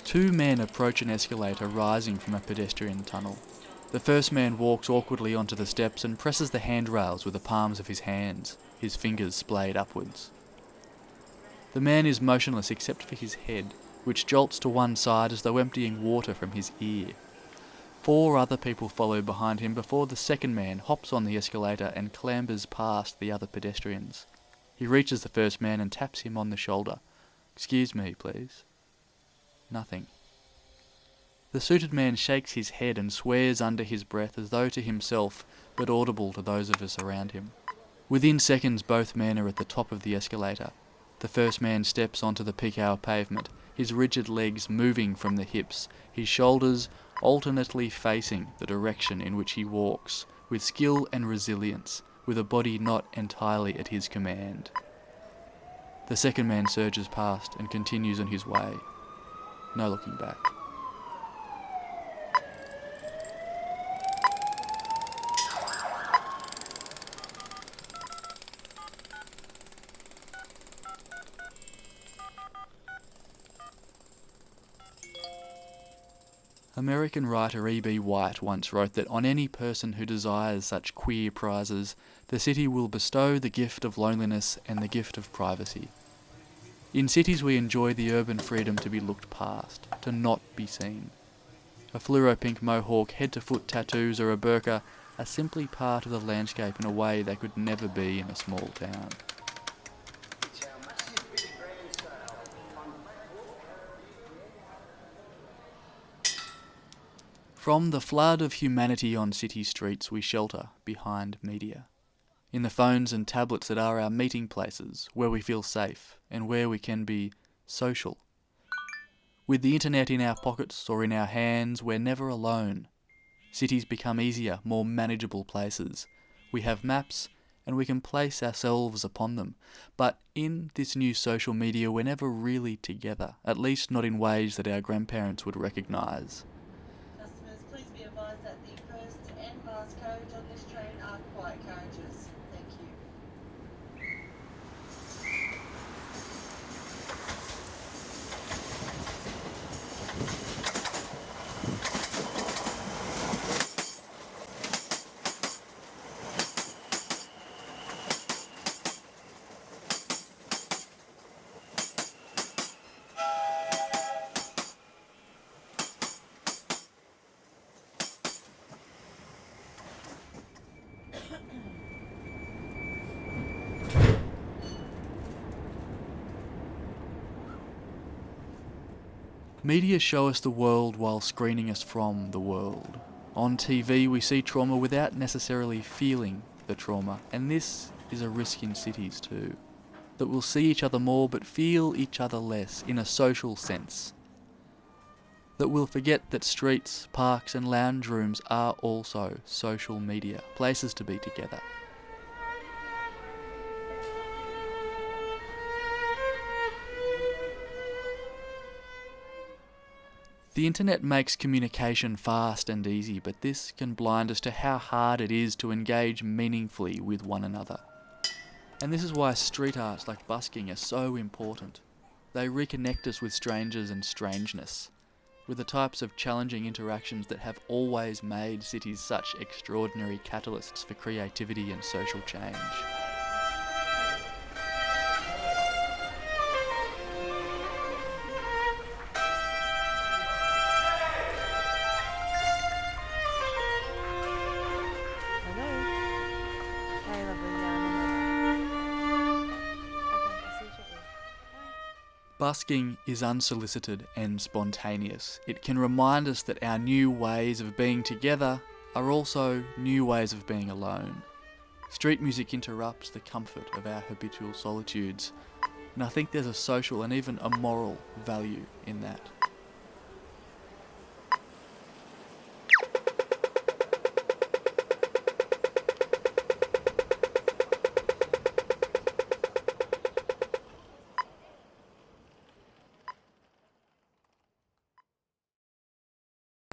Two men approach an escalator rising from a pedestrian tunnel. The first man walks awkwardly onto the steps and presses the handrails with the palms of his hands, his fingers splayed upwards. The man is motionless except for his head, which jolts to one side as though emptying water from his ear. 4 other people follow behind him before the second man hops on the escalator and clambers past the other pedestrians. He reaches the first man and taps him on the shoulder. "Excuse me, please." Nothing. The suited man shakes his head and swears under his breath as though to himself, but audible to those of us around him. Within seconds both men are at the top of the escalator. The first man steps onto the peak hour pavement, his rigid legs moving from the hips, his shoulders alternately facing the direction in which he walks, with skill and resilience, with a body not entirely at his command. The second man surges past and continues on his way. No looking back. American writer E.B. White once wrote that on any person who desires such queer prizes, the city will bestow the gift of loneliness and the gift of privacy. In cities we enjoy the urban freedom to be looked past, to not be seen. A fluoro-pink mohawk, head-to-foot tattoos or a burqa are simply part of the landscape in a way they could never be in a small town. From the flood of humanity on city streets we shelter behind media. In the phones and tablets that are our meeting places, where we feel safe and where we can be social. With the internet in our pockets or in our hands, we're never alone. Cities become easier, more manageable places. We have maps and we can place ourselves upon them. But in this new social media, we're never really together, at least not in ways that our grandparents would recognise. Customers, please be advised that the first and last carriage on this train are quiet carriages. Thank you. Media show us the world while screening us from the world. On TV we see trauma without necessarily feeling the trauma, and this is a risk in cities too. That we'll see each other more but feel each other less in a social sense. That we'll forget that streets, parks and lounge rooms are also social media, places to be together. The internet makes communication fast and easy, but this can blind us to how hard it is to engage meaningfully with one another. And this is why street arts like busking are so important. They reconnect us with strangers and strangeness, with the types of challenging interactions that have always made cities such extraordinary catalysts for creativity and social change. Busking is unsolicited and spontaneous. It can remind us that our new ways of being together are also new ways of being alone. Street music interrupts the comfort of our habitual solitudes, and I think there's a social and even a moral value in that.